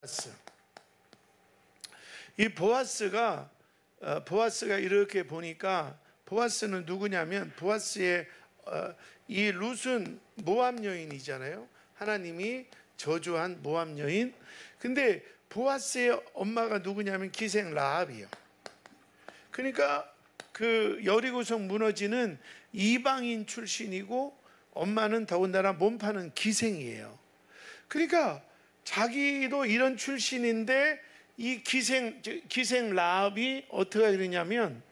보아스. 이 보아스가 이렇게 보니까 보아스는 누구냐면 보아스의 이 룻은 모압 여인이잖아요. 하나님이 저주한 모압 여인. 근데 보아스의 엄마가 누구냐면 기생 라합이에요. 그러니까 그 여리고성 무너지는 이방인 출신이고 엄마는 더군다나 몸 파는 기생이에요. 그러니까 자기도 이런 출신인데 이 기생 라합이 어떻게 그러냐면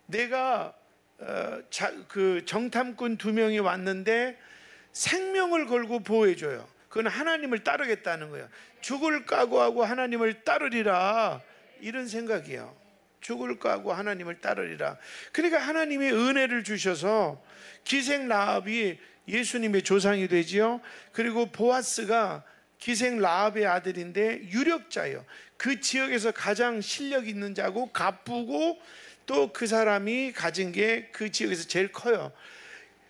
내가 그 정탐꾼 2명이 왔는데 생명을 걸고 보호해줘요. 그건 하나님을 따르겠다는 거예요. 죽을 각오하고 하나님을 따르리라, 이런 생각이에요. 죽을 각오하고 하나님을 따르리라. 그러니까 하나님이 은혜를 주셔서 기생 라합이 예수님의 조상이 되지요. 그리고 보아스가 기생 라합의 아들인데 유력자예요. 그 지역에서 가장 실력 있는 자고 가쁘고 또 그 사람이 가진 게 그 지역에서 제일 커요.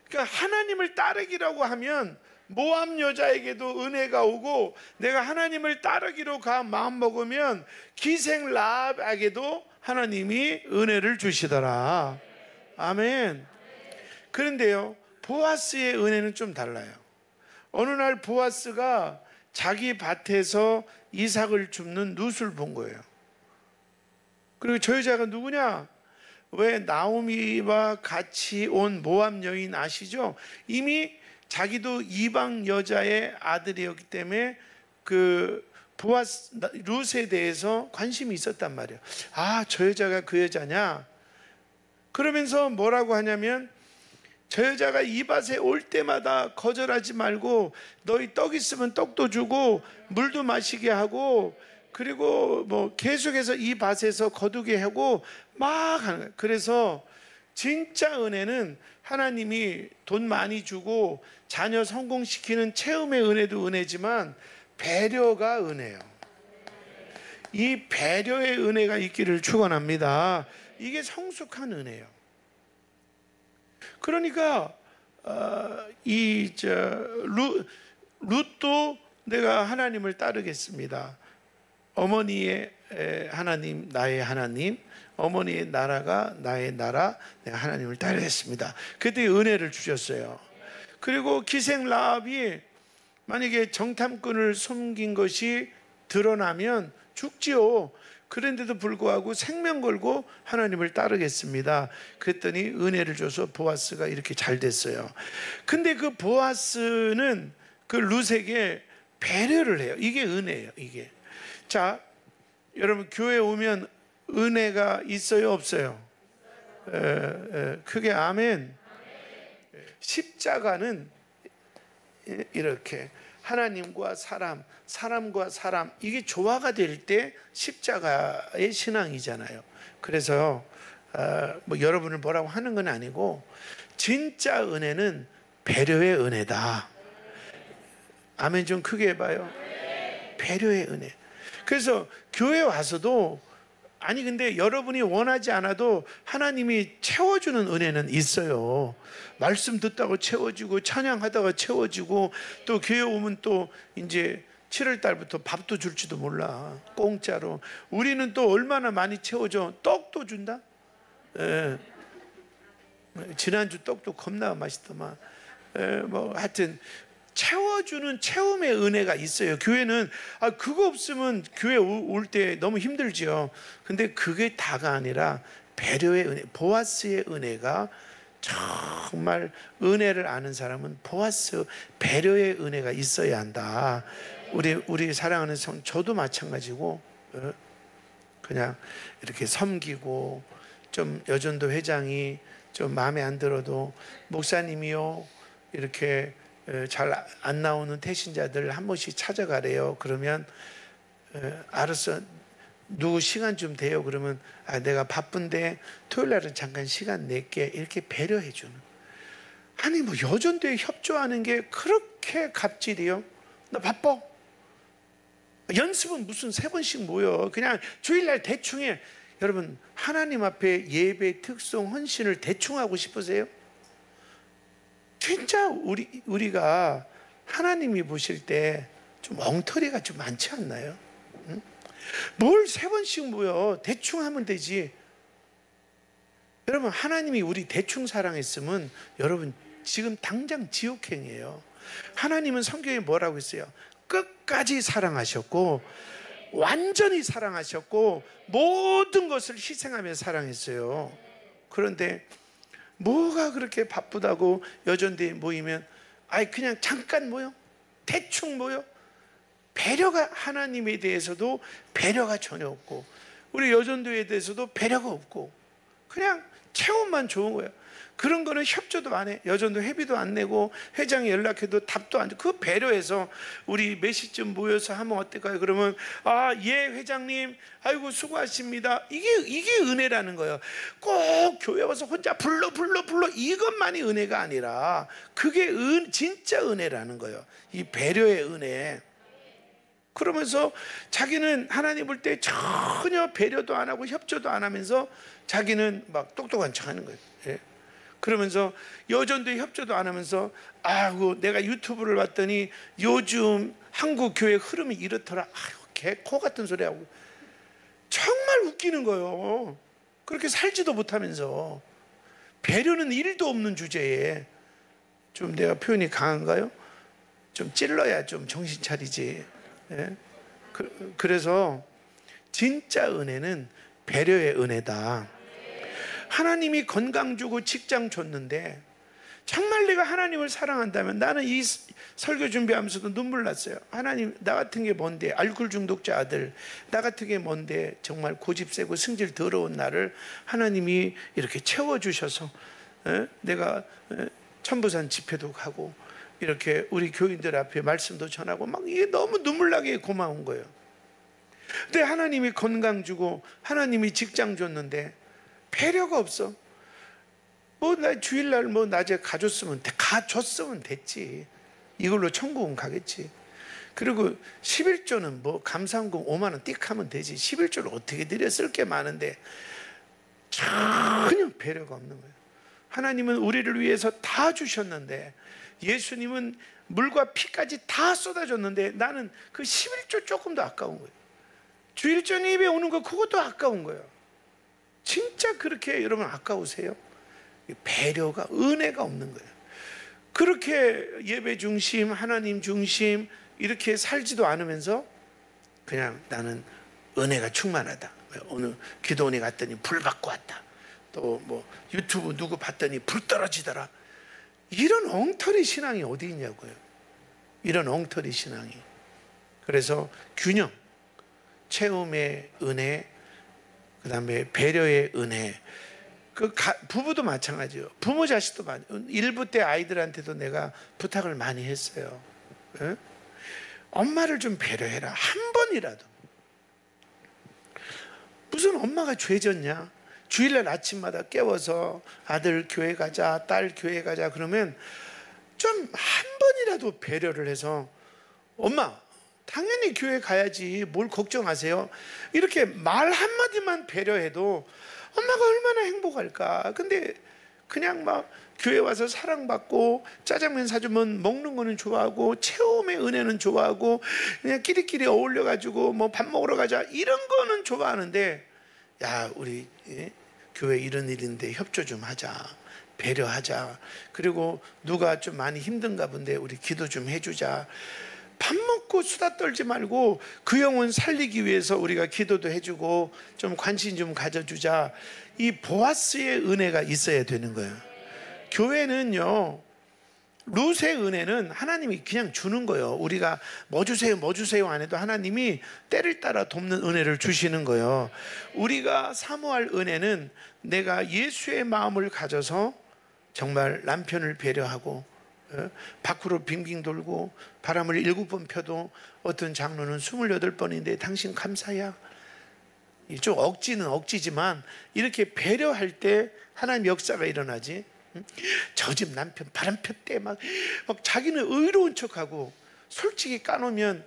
그러니까 하나님을 따르기라고 하면 모압 여자에게도 은혜가 오고, 내가 하나님을 따르기로 마음 먹으면 기생 라합에게도 하나님이 은혜를 주시더라. 아멘. 그런데요, 보아스의 은혜는 좀 달라요. 어느 날 보아스가 자기 밭에서 이삭을 줍는 룻을 본 거예요. 그리고 저 여자가 누구냐? 왜 나오미와 같이 온 모압 여인 아시죠? 이미 자기도 이방 여자의 아들이었기 때문에 그 보아스 룻에 대해서 관심이 있었단 말이에요. 아, 저 여자가 그 여자냐? 그러면서 뭐라고 하냐면, 저 여자가 이 밭에 올 때마다 거절하지 말고 너희 떡 있으면 떡도 주고 물도 마시게 하고, 그리고 뭐 계속해서 이 밭에서 거두게 하고 막 하는 거예요. 그래서 진짜 은혜는 하나님이 돈 많이 주고 자녀 성공시키는 체험의 은혜도 은혜지만 배려가 은혜예요. 이 배려의 은혜가 있기를 축원합니다. 이게 성숙한 은혜예요. 그러니까 룻도 내가 하나님을 따르겠습니다. 어머니의 하나님, 나의 하나님, 어머니의 나라가 나의 나라, 내가 하나님을 따르겠습니다. 그때 은혜를 주셨어요. 그리고 기생 라합이 만약에 정탐꾼을 숨긴 것이 드러나면 죽지요. 그런데도 불구하고 생명 걸고 하나님을 따르겠습니다. 그랬더니 은혜를 줘서 보아스가 이렇게 잘 됐어요. 근데 그 보아스는 그 룻에게 배려를 해요. 이게 은혜예요, 이게. 자, 여러분 교회 오면 은혜가 있어요, 없어요? 크게 아멘. 십자가는 이렇게 하나님과 사람, 사람과 사람, 이게 조화가 될 때 십자가의 신앙이잖아요. 그래서 뭐 여러분을 뭐라고 하는 건 아니고, 진짜 은혜는 배려의 은혜다. 아멘 좀 크게 해봐요. 배려의 은혜. 그래서 교회 와서도, 아니 근데 여러분이 원하지 않아도 하나님이 채워주는 은혜는 있어요. 말씀 듣다가 채워지고 찬양하다가 채워지고, 또 교회 오면 또 이제 7월 달부터 밥도 줄지도 몰라, 공짜로. 우리는 또 얼마나 많이 채워줘. 떡도 준다. 지난주 떡도 겁나 맛있더만. 뭐 하여튼 채워주는 체험의 은혜가 있어요. 교회는 그거 없으면 교회 올 때 너무 힘들지요. 근데 그게 다가 아니라 배려의 은혜, 보아스의 은혜가, 정말 은혜를 아는 사람은 보아스 배려의 은혜가 있어야 한다. 우리 사랑하는 성, 저도 마찬가지고 그냥 이렇게 섬기고, 좀 여전도 회장이 좀 마음에 안 들어도 목사님이요 이렇게 잘 안 나오는 태신자들 한 번씩 찾아가래요. 그러면 알았어, 누구 시간 좀 돼요? 그러면 내가 바쁜데 토요일 날은 잠깐 시간 낼게, 이렇게 배려해 주는. 아니 뭐 여전도에 협조하는 게 그렇게 갑질이요? 나 바빠. 연습은 무슨 3번씩 모여. 그냥 주일날 대충 해. 여러분, 하나님 앞에 예배, 특송, 헌신을 대충 하고 싶으세요? 진짜 우리가 하나님이 보실 때 좀 엉터리가 좀 많지 않나요? 뭘 3번씩 모여? 대충 하면 되지. 여러분, 하나님이 우리 대충 사랑했으면 여러분 지금 당장 지옥행이에요. 하나님은 성경에 뭐라고 했어요? 끝까지 사랑하셨고 완전히 사랑하셨고 모든 것을 희생하며 사랑했어요. 그런데 뭐가 그렇게 바쁘다고 여전대에 모이면 아이 그냥 잠깐 모여? 대충 모여? 배려가, 하나님에 대해서도 배려가 전혀 없고 우리 여전도에 대해서도 배려가 없고 그냥 체험만 좋은 거예요. 그런 거는 협조도 안 해. 여전도 회비도 안 내고 회장이 연락해도 답도 안 돼. 그 배려해서 우리 몇 시쯤 모여서 하면 어떨까요? 그러면 예 회장님 아이고 수고하십니다. 이게 은혜라는 거예요. 꼭 교회 와서 혼자 불러 이것만이 은혜가 아니라 그게 진짜 은혜라는 거예요. 이 배려의 은혜. 그러면서 자기는 하나님 볼 때 전혀 배려도 안 하고 협조도 안 하면서 자기는 막 똑똑한 척 하는 거예요. 예. 그러면서 여전도에 협조도 안 하면서 내가 유튜브를 봤더니 요즘 한국 교회 흐름이 이렇더라. 코 같은 소리 하고 정말 웃기는 거예요. 그렇게 살지도 못하면서 배려는 1도 없는 주제에 좀 내가 표현이 강한가요? 좀 찔러야 좀 정신 차리지. 예? 그래서 진짜 은혜는 배려의 은혜다. 하나님이 건강 주고 직장 줬는데 정말 내가 하나님을 사랑한다면, 나는 이 설교 준비하면서도 눈물 났어요. 하나님, 나 같은 게 뭔데, 알코올 중독자 아들, 나 같은 게 뭔데 정말 고집 세고 승질 더러운 나를 하나님이 이렇게 채워주셔서 내가 천부산 집회도 가고 이렇게 우리 교인들 앞에 말씀도 전하고 막 이게 너무 눈물 나게 고마운 거예요. 근데 하나님이 건강 주고 하나님이 직장 줬는데 배려가 없어. 나 주일날 낮에 가줬으면 됐지. 이걸로 천국은 가겠지. 그리고 11조는 감사원금 5만 원 띡 하면 되지. 11조를 어떻게 드려? 쓸 게 많은데 전혀 배려가 없는 거예요. 하나님은 우리를 위해서 다 주셨는데, 예수님은 물과 피까지 다 쏟아줬는데 나는 그 11조 조금도 아까운 거예요. 주일전 입에 오는 거 그것도 아까운 거예요. 진짜 그렇게 여러분 아까우세요? 배려가, 은혜가 없는 거예요. 그렇게 예배 중심, 하나님 중심 이렇게 살지도 않으면서 그냥 나는 은혜가 충만하다. 오늘 기도원에 갔더니 불 받고 왔다. 또 유튜브 누구 봤더니 불 떨어지더라. 이런 엉터리 신앙이 어디 있냐고요. 이런 엉터리 신앙이. 그래서 균형, 체험의 은혜, 그 다음에 배려의 은혜. 부부도 마찬가지예요. 부모 자식도 많이. 일부 때 아이들한테도 내가 부탁을 많이 했어요. 에? 엄마를 좀 배려해라. 한 번이라도. 무슨 엄마가 죄졌냐? 주일날 아침마다 깨워서 아들 교회 가자, 딸 교회 가자 그러면 좀 한 번이라도 배려를 해서, 엄마 당연히 교회 가야지 뭘 걱정하세요? 이렇게 말 한마디만 배려해도 엄마가 얼마나 행복할까. 근데 그냥 막 교회 와서 사랑받고 짜장면 사주면 먹는 거는 좋아하고 체험의 은혜는 좋아하고 그냥 끼리끼리 어울려가지고 밥 먹으러 가자 이런 거는 좋아하는데, 야 우리 교회 이런 일인데 협조 좀 하자, 배려하자, 그리고 누가 좀 많이 힘든가 본데 우리 기도 좀 해주자. 밥 먹고 수다 떨지 말고 그 영혼 살리기 위해서 우리가 기도도 해주고 좀 관심 좀 가져주자. 이 보아스의 은혜가 있어야 되는 거예요. 교회는요, 룻의 은혜는 하나님이 그냥 주는 거예요. 우리가 뭐 주세요 안 해도 하나님이 때를 따라 돕는 은혜를 주시는 거예요. 우리가 사모할 은혜는 내가 예수의 마음을 가져서 정말 남편을 배려하고 밖으로 빙빙 돌고 바람을 7번 펴도 어떤 장로는 28번인데 당신 감사야. 좀 억지는 억지지만 이렇게 배려할 때 하나님 역사가 일어나지. 저 집 남편 바람 폈대 막 자기는 의로운 척하고 솔직히 까놓으면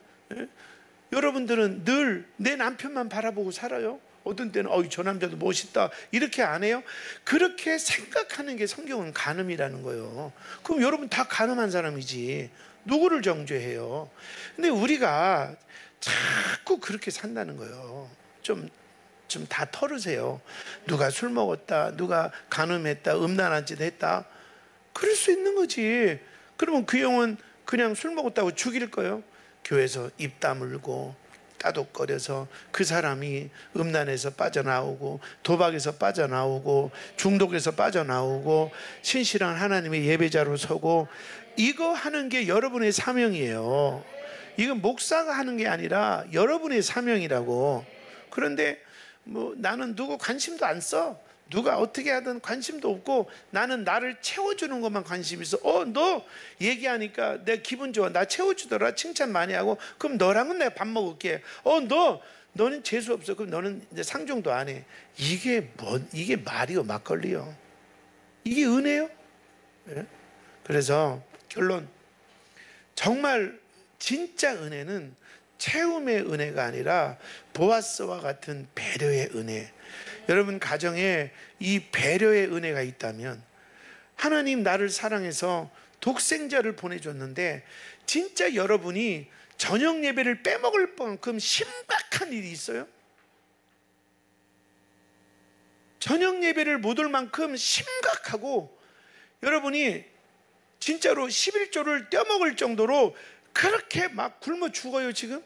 여러분들은 늘 내 남편만 바라보고 살아요? 어떤 때는 저 남자도 멋있다 이렇게 안 해요? 그렇게 생각하는 게 성경은 간음이라는 거예요. 그럼 여러분 다 간음한 사람이지 누구를 정죄해요? 근데 우리가 자꾸 그렇게 산다는 거예요. 좀 다 털으세요. 누가 술 먹었다, 누가 간음했다, 음란한 짓 했다, 그럴 수 있는 거지. 그러면 그 영은 그냥 술 먹었다고 죽일 거예요? 교회에서 입 다물고 따독거려서 그 사람이 음란에서 빠져나오고 도박에서 빠져나오고 중독에서 빠져나오고 신실한 하나님의 예배자로 서고, 이거 하는 게 여러분의 사명이에요. 이건 목사가 하는 게 아니라 여러분의 사명이라고. 그런데 뭐 나는 누구 관심도 안 써. 누가 어떻게 하든 관심도 없고 나는 나를 채워주는 것만 관심 있어. 너 얘기하니까 내 기분 좋아. 나 채워주더라. 칭찬 많이 하고. 그럼 너랑은 내가 밥 먹을게. 너는 재수 없어. 그럼 너는 이제 상종도 안 해. 이게 말이요, 막걸리요. 이게 은혜요? 네? 그래서 결론, 정말 진짜 은혜는 채움의 은혜가 아니라 보아스와 같은 배려의 은혜. 여러분 가정에 이 배려의 은혜가 있다면, 하나님 나를 사랑해서 독생자를 보내줬는데 진짜 여러분이 저녁 예배를 빼먹을 만큼 심각한 일이 있어요? 저녁 예배를 못 올 만큼 심각하고, 여러분이 진짜로 11조를 떼먹을 정도로 그렇게 막 굶어 죽어요 지금?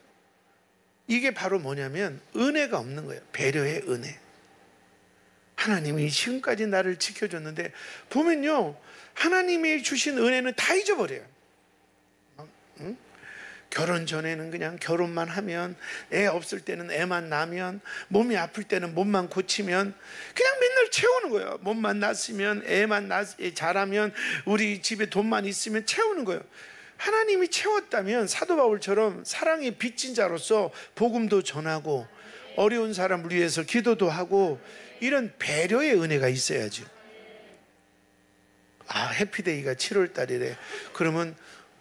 이게 바로 뭐냐면 은혜가 없는 거예요. 배려의 은혜. 하나님이 지금까지 나를 지켜줬는데, 보면요, 하나님이 주신 은혜는 다 잊어버려요. 응? 결혼 전에는 그냥 결혼만 하면, 애 없을 때는 애만 낳으면, 몸이 아플 때는 몸만 고치면 그냥 맨날 채우는 거예요. 몸만 낳았으면, 애만 잘하면, 우리 집에 돈만 있으면 채우는 거예요. 하나님이 채웠다면 사도 바울처럼 사랑의 빚진 자로서 복음도 전하고 어려운 사람을 위해서 기도도 하고, 이런 배려의 은혜가 있어야지. 해피데이가 7월 달이래. 그러면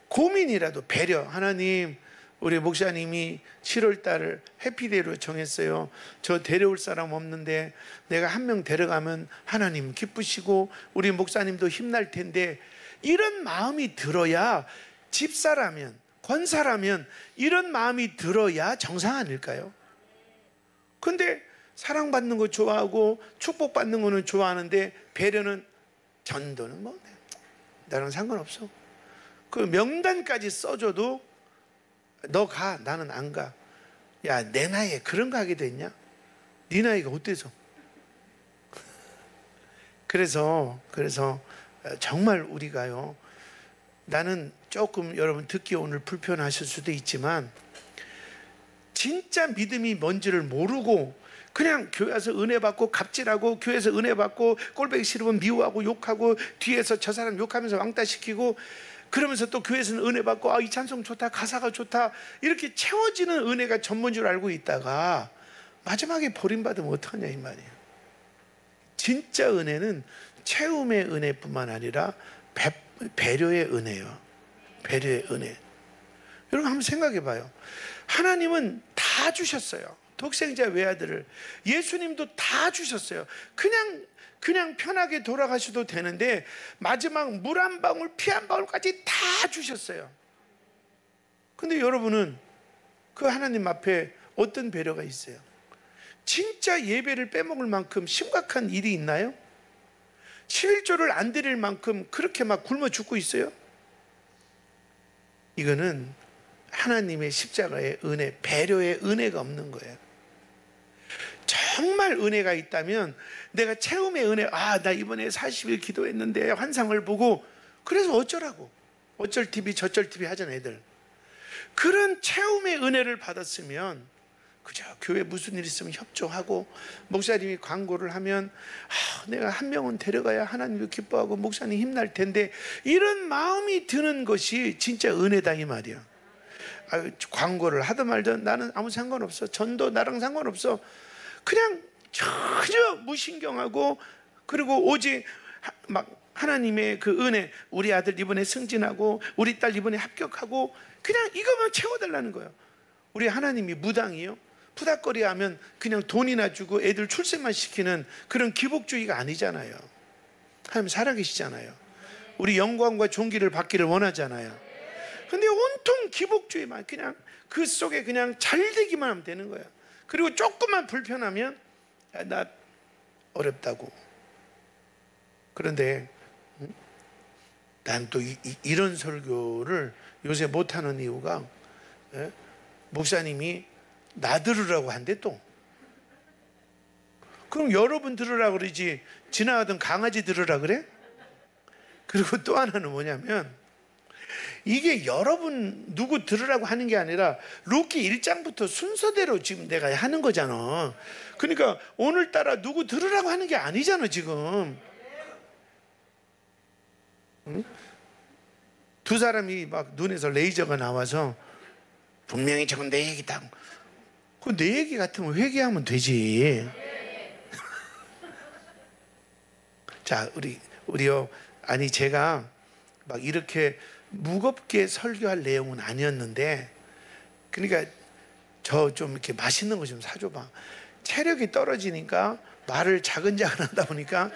고민이라도 배려. 하나님, 우리 목사님이 7월 달을 해피데이로 정했어요. 저 데려올 사람 없는데 내가 한 명 데려가면 하나님 기쁘시고 우리 목사님도 힘날 텐데, 이런 마음이 들어야, 집사라면, 권사라면 이런 마음이 들어야 정상 아닐까요? 근데 사랑받는 거 좋아하고 축복받는 거는 좋아하는데, 배려는, 전도는 뭐 나랑 상관없어. 그 명단까지 써줘도 너 가, 나는 안 가. 야, 내 나이에 그런 거 하게 됐냐? 네 나이가 어때서? 그래서 정말 우리가요, 나는 조금 여러분 듣기 오늘 불편하실 수도 있지만, 진짜 믿음이 뭔지를 모르고 그냥 교회 와서 은혜 받고 갑질하고, 교회에서 은혜 받고 꼴보기 싫으면 미워하고 욕하고, 뒤에서 저 사람 욕하면서 왕따 시키고, 그러면서 또 교회에서는 은혜 받고 이 찬송 좋다, 가사가 좋다, 이렇게 채워지는 은혜가 전부인 줄 알고 있다가 마지막에 버림받으면 어떡하냐 이 말이에요. 진짜 은혜는 채움의 은혜뿐만 아니라 배려의 은혜요. 배려의 은혜. 여러분 한번 생각해 봐요. 하나님은 다 주셨어요. 독생자 외아들을. 예수님도 다 주셨어요. 그냥 편하게 돌아가셔도 되는데 마지막 물 한 방울, 피 한 방울까지 다 주셨어요. 근데 여러분은 그 하나님 앞에 어떤 배려가 있어요? 진짜 예배를 빼먹을 만큼 심각한 일이 있나요? 11조를 안 드릴 만큼 그렇게 막 굶어 죽고 있어요? 이거는 하나님의 십자가의 은혜, 배려의 은혜가 없는 거예요. 정말 은혜가 있다면, 내가 채움의 은혜, 나 이번에 40일 기도했는데 환상을 보고, 그래서 어쩌라고, 어쩔 TV 저쩔 TV 하잖아 애들. 그런 채움의 은혜를 받았으면 그저 교회 무슨 일 있으면 협조하고, 목사님이 광고를 하면 내가 한 명은 데려가야 하나님도 기뻐하고 목사님 힘날 텐데, 이런 마음이 드는 것이 진짜 은혜다 이 말이야. 광고를 하든 말든 나는 아무 상관없어. 전도 나랑 상관없어. 그냥 전혀 무신경하고, 그리고 오직 막 하나님의 그 은혜, 우리 아들 이번에 승진하고 우리 딸 이번에 합격하고, 그냥 이것만 채워달라는 거예요. 우리 하나님이 무당이요? 푸닥거리 하면 그냥 돈이나 주고 애들 출세만 시키는 그런 기복주의가 아니잖아요. 하나님 살아계시잖아요. 우리 영광과 존귀를 받기를 원하잖아요. 근데 온통 기복주의만, 그냥 그 속에 그냥 잘 되기만 하면 되는 거야. 그리고 조금만 불편하면 나 어렵다고. 그런데 난 또 이런 설교를 요새 못하는 이유가, 목사님이 나 들으라고 한대 또. 그럼 여러분 들으라 그러지 지나가던 강아지 들으라 그래? 그리고 또 하나는 뭐냐면, 이게 여러분 누구 들으라고 하는 게 아니라 루키 1장부터 순서대로 지금 내가 하는 거잖아. 그러니까 오늘따라 누구 들으라고 하는 게 아니잖아 지금. 응? 두 사람이 막 눈에서 레이저가 나와서 분명히 저건 내 얘기다. 그 내 얘기 같으면 회개하면 되지. 자, 우리요. 아니, 제가 막 이렇게 무겁게 설교할 내용은 아니었는데, 그러니까 저 좀 이렇게 맛있는 거 좀 사줘봐. 체력이 떨어지니까 말을 자근자근 하다 보니까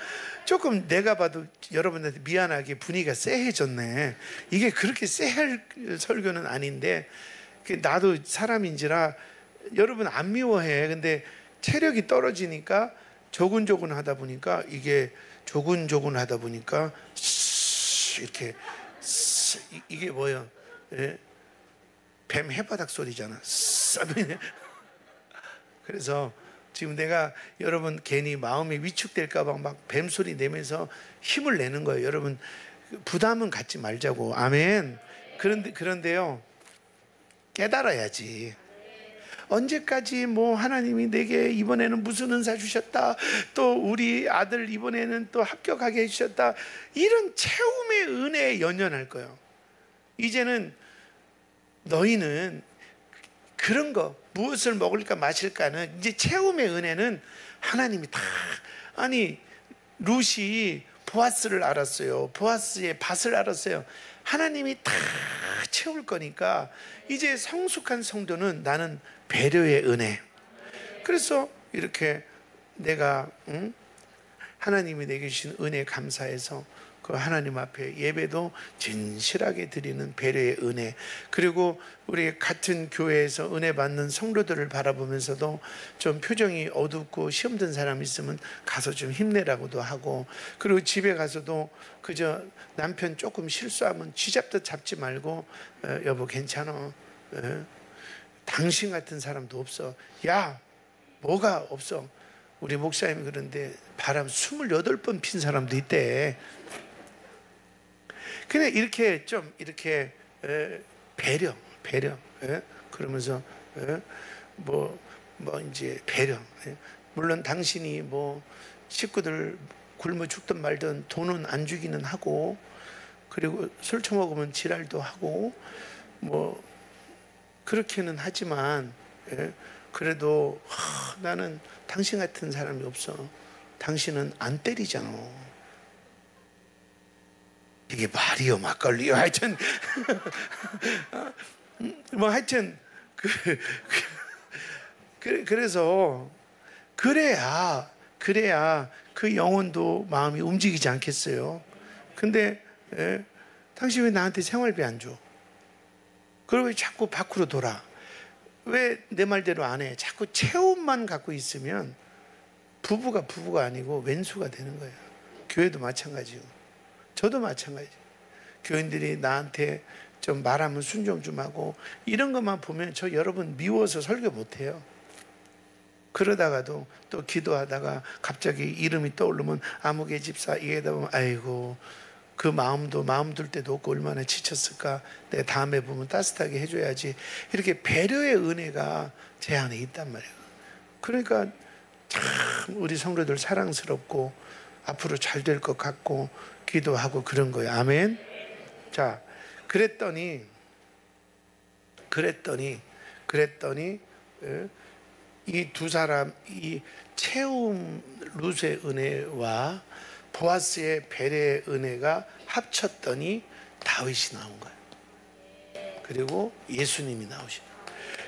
조금 내가 봐도 여러분한테 미안하게 분위기가 쎄해졌네. 이게 그렇게 쎄할 설교는 아닌데, 나도 사람인지라 여러분 안 미워해. 근데 체력이 떨어지니까 조근조근 하다 보니까, 이게 조근조근 하다 보니까 이렇게 이게 뭐야? 예? 뱀 해바닥 소리잖아. 그래서 지금 내가 여러분 괜히 마음이 위축될까봐 막 뱀 소리 내면서 힘을 내는 거예요. 여러분 부담은 갖지 말자고. 아멘. 그런데요, 깨달아야지. 언제까지 뭐 하나님이 내게 이번에는 무슨 은사 주셨다, 또 우리 아들 이번에는 또 합격하게 해주셨다, 이런 체험의 은혜에 연연할 거예요. 이제는 너희는 그런 거, 무엇을 먹을까 마실까는 이제 체험의 은혜는 하나님이 다. 아니, 룻이 보아스를 알았어요. 보아스의 밭을 알았어요. 하나님이 다 채울 거니까 이제 성숙한 성도는 나는 배려의 은혜. 그래서 이렇게 내가 하나님이 내게 주신 은혜 감사해서 그 하나님 앞에 예배도 진실하게 드리는 배려의 은혜. 그리고 우리 같은 교회에서 은혜 받는 성도들을 바라보면서도 좀 표정이 어둡고 시험 든 사람 있으면 가서 좀 힘내라고도 하고, 그리고 집에 가서도 그저 남편 조금 실수하면 쥐잡듯 잡지 말고, 여보 괜찮아, 당신 같은 사람도 없어. 야, 뭐가 없어. 우리 목사님이 그런데 바람 28번 핀 사람도 있대. 그냥 이렇게 좀 이렇게 배려, 그러면서 뭐 이제 배려. 물론 당신이 뭐 식구들 굶어 죽든 말든 돈은 안 주기는 하고, 그리고 술 처먹으면 지랄도 하고 뭐 그렇게는 하지만, 그래도 나는 당신 같은 사람이 없어. 당신은 안 때리잖아. 이게 말이요 막걸리요, 하여튼 뭐 하여튼 그래서 그래야 그 영혼도 마음이 움직이지 않겠어요. 근데 당신 왜 나한테 생활비 안 줘? 그리고 왜 자꾸 밖으로 돌아? 왜 내 말대로 안 해? 자꾸 체험만 갖고 있으면 부부가 아니고 왼수가 되는 거예요. 교회도 마찬가지고, 저도 마찬가지. 교인들이 나한테 좀 말하면 순종 좀 하고 이런 것만 보면 저 여러분 미워서 설교 못해요. 그러다가도 또 기도하다가 갑자기 이름이 떠오르면 아무개 집사 이게다 보면 아이고, 그 마음도 마음 둘 때도 없고 얼마나 지쳤을까. 내가 다음에 보면 따뜻하게 해줘야지. 이렇게 배려의 은혜가 제 안에 있단 말이에요. 그러니까 참 우리 성도들 사랑스럽고 앞으로 잘 될 것 같고 기도하고 그런 거예요. 아멘. 자, 그랬더니 이 두 사람, 이 채움 룻의 은혜와 보아스의 배려의 은혜가 합쳤더니 다윗이 나온 거예요. 그리고 예수님이 나오신 거예요.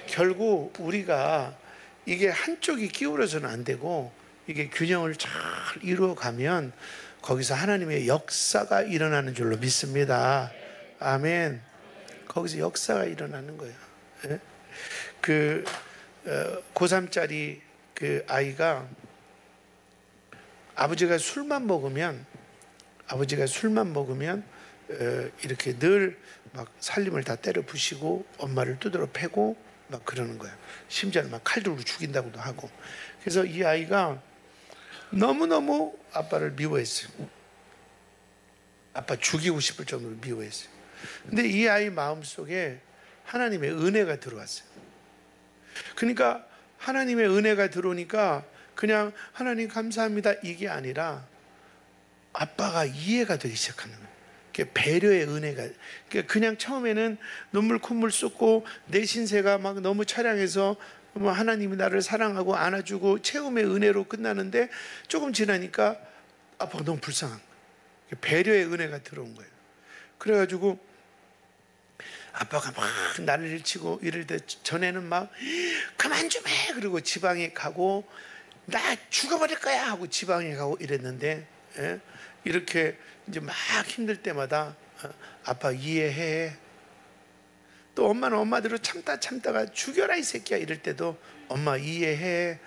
결국 우리가 이게 한쪽이 기울어서는 안 되고, 이게 균형을 잘 이루어가면 거기서 하나님의 역사가 일어나는 줄로 믿습니다. 아멘. 거기서 역사가 일어나는 거예요. 예? 그 고3짜리 그 아이가 아버지가 술만 먹으면 이렇게 늘 막 살림을 다 때려 부시고 엄마를 두드러 패고 막 그러는 거예요. 심지어는 막 칼 들고 죽인다고도 하고. 그래서 이 아이가 너무너무 아빠를 미워했어요. 아빠 죽이고 싶을 정도로 미워했어요. 근데 이 아이 마음속에 하나님의 은혜가 들어왔어요. 그러니까 하나님의 은혜가 들어오니까 그냥 하나님 감사합니다 이게 아니라 아빠가 이해가 되기 시작하는 거예요. 배려의 은혜가. 그냥 처음에는 눈물 콧물 쏟고 내 신세가 막 너무 처량해서 뭐 하나님이 나를 사랑하고 안아주고 채움의 은혜로 끝나는데 조금 지나니까 아빠가 너무 불쌍한 거예요. 배려의 은혜가 들어온 거예요. 그래가지고 아빠가 막 난리를 치고 이럴 때 전에는 막 그만 좀 해 그리고 지방에 가고 나 죽어버릴 거야 하고 지방에 가고 이랬는데, 예? 이렇게 이제 막 힘들 때마다 아빠 이해해. 또 엄마는 엄마대로 참다가 죽여라 이 새끼야 이럴 때도 엄마 이해해.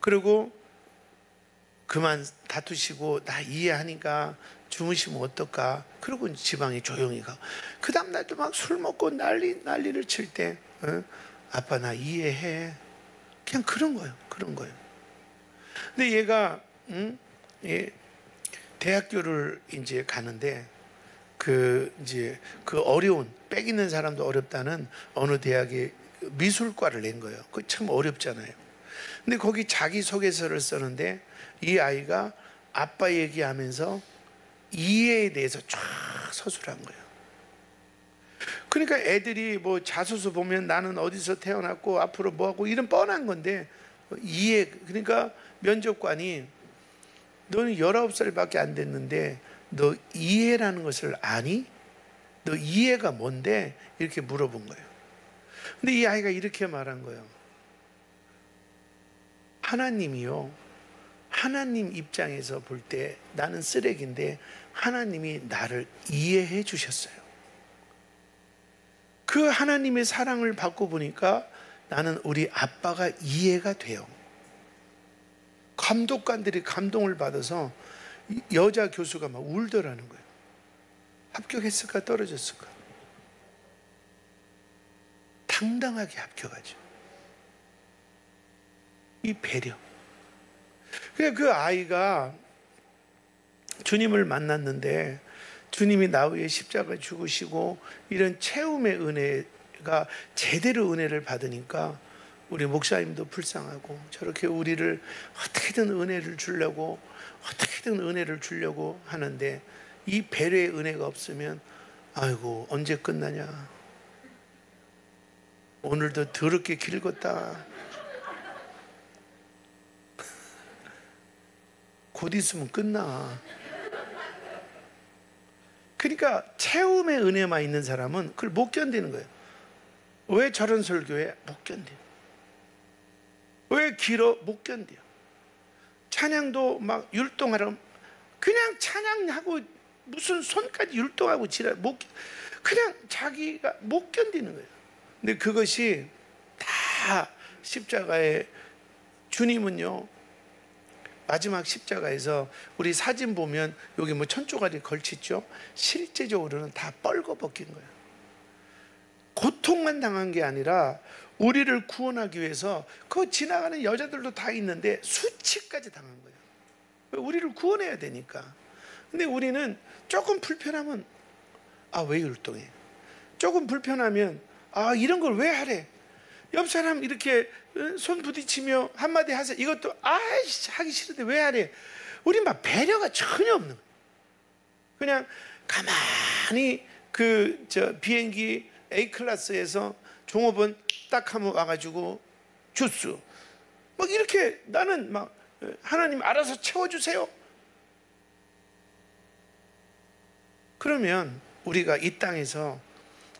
그리고 그만 다투시고 나 이해하니까 주무시면 어떨까. 그러고 지방에 조용히 가고 그 다음날도 막 술 먹고 난리를 칠 때 아빠 나 이해해. 그냥 그런 거예요. 근데 얘가 대학교를 이제 가는데 이제 그 어려운 빽 있는 사람도 어렵다는 어느 대학에 미술과를 낸 거예요. 그 참 어렵잖아요. 근데 거기 자기소개서를 쓰는데 이 아이가 아빠 얘기하면서 이해에 대해서 쫙 서술한 거예요. 그러니까 애들이 뭐 자소서 보면 나는 어디서 태어났고 앞으로 뭐하고 이런 뻔한 건데 이해. 그러니까 면접관이 너는 19살밖에 안 됐는데 너 이해라는 것을 아니? 너 이해가 뭔데? 이렇게 물어본 거예요. 근데 이 아이가 이렇게 말한 거예요. 하나님이요, 하나님 입장에서 볼 때 나는 쓰레기인데 하나님이 나를 이해해 주셨어요. 그 하나님의 사랑을 받고 보니까 나는 우리 아빠가 이해가 돼요. 감독관들이 감동을 받아서 여자 교수가 막 울더라는 거예요. 합격했을까 떨어졌을까? 당당하게 합격하죠. 이 배려. 그 아이가 주님을 만났는데 주님이 나 위해 십자가 죽으시고 이런 채움의 은혜가 제대로 은혜를 받으니까 우리 목사님도 불쌍하고 저렇게 우리를 어떻게든 은혜를 주려고 하는데 이 배려의 은혜가 없으면 아이고 언제 끝나냐, 오늘도 더럽게 길었다, 곧 있으면 끝나. 그러니까 채움의 은혜만 있는 사람은 그걸 못 견디는 거예요. 왜 저런 설교에 못 견뎌? 왜 길어? 못 견뎌. 찬양도 막 율동하라 그냥 찬양하고 무슨 손까지 율동하고 지랄 그냥 자기가 못 견디는 거예요. 근데 그것이 다 십자가에 주님은요 마지막 십자가에서 우리 사진 보면 여기 뭐 천조가리 걸치죠. 실제적으로는 다 뻘거 벗긴 거예요. 고통만 당한 게 아니라 우리를 구원하기 위해서 그 지나가는 여자들도 다 있는데 수치까지 당한 거예요. 우리를 구원해야 되니까. 근데 우리는 조금 불편하면 왜 율동해? 조금 불편하면 이런 걸 왜 하래? 옆 사람 이렇게 손 부딪히며 한마디 하세요. 이것도 하기 싫은데 왜 하래? 우리 막 배려가 전혀 없는 거예요. 그냥 가만히 비행기 A클래스에서 종업원 딱 하면 와가지고 주스 막 이렇게 나는 막 하나님 알아서 채워주세요. 그러면 우리가 이 땅에서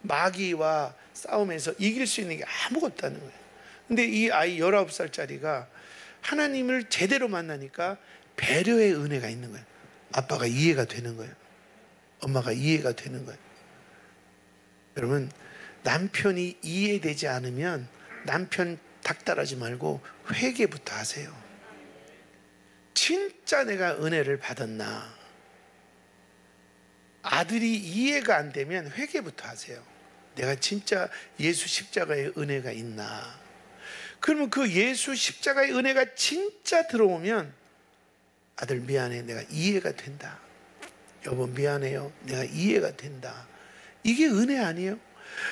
마귀와 싸움에서 이길 수 있는 게 아무것도 없다는 거예요. 근데 이 아이 19살짜리가 하나님을 제대로 만나니까 배려의 은혜가 있는 거예요. 아빠가 이해가 되는 거예요. 엄마가 이해가 되는 거예요. 여러분, 남편이 이해되지 않으면 남편 닥달하지 말고 회개부터 하세요. 진짜 내가 은혜를 받았나? 아들이 이해가 안 되면 회개부터 하세요. 내가 진짜 예수 십자가의 은혜가 있나? 그러면 그 예수 십자가의 은혜가 진짜 들어오면 아들 미안해, 내가 이해가 된다. 여보 미안해요, 내가 이해가 된다. 이게 은혜 아니에요?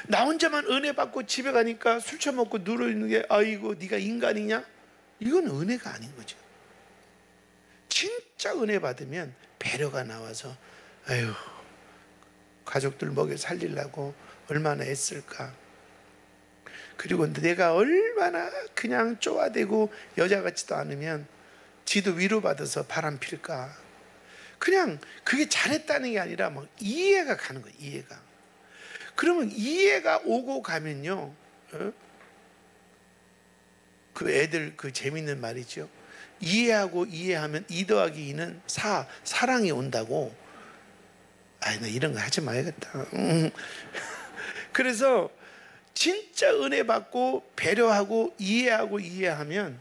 나 혼자만 은혜 받고 집에 가니까 술 처먹고 누워있는 게 아이고 네가 인간이냐? 이건 은혜가 아닌 거죠. 진짜 은혜 받으면 배려가 나와서 아유 가족들 먹여 살리려고 얼마나 애쓸까. 그리고 내가 얼마나 그냥 쪼아대고 여자 같지도 않으면 지도 위로받아서 바람 필까. 그냥 그게 잘했다는 게 아니라 막 이해가 가는 거예요. 이해가. 그러면 이해가 오고 가면요, 그 애들 그 재밌는 말이죠. 이해하고 이해하면 2 더하기 2는 4, 사랑이 온다고. 나 이런 거 하지 말겠다. 그래서 진짜 은혜 받고 배려하고 이해하면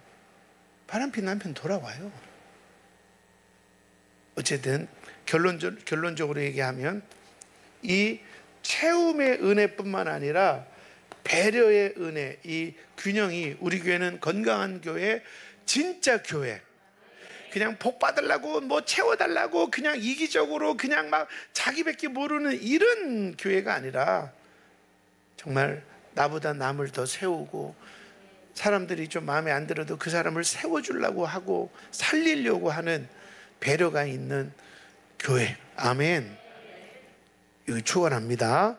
바람핀 남편 돌아와요. 어쨌든 결론적으로 얘기하면 이 채움의 은혜뿐만 아니라 배려의 은혜, 이 균형이 우리 교회는 건강한 교회, 진짜 교회. 그냥 복 받으려고 뭐 채워달라고 그냥 이기적으로 그냥 막 자기밖에 모르는 이런 교회가 아니라 정말 나보다 남을 더 세우고 사람들이 좀 마음에 안 들어도 그 사람을 세워주려고 하고 살리려고 하는 배려가 있는 교회. 아멘. 이거 축원합니다.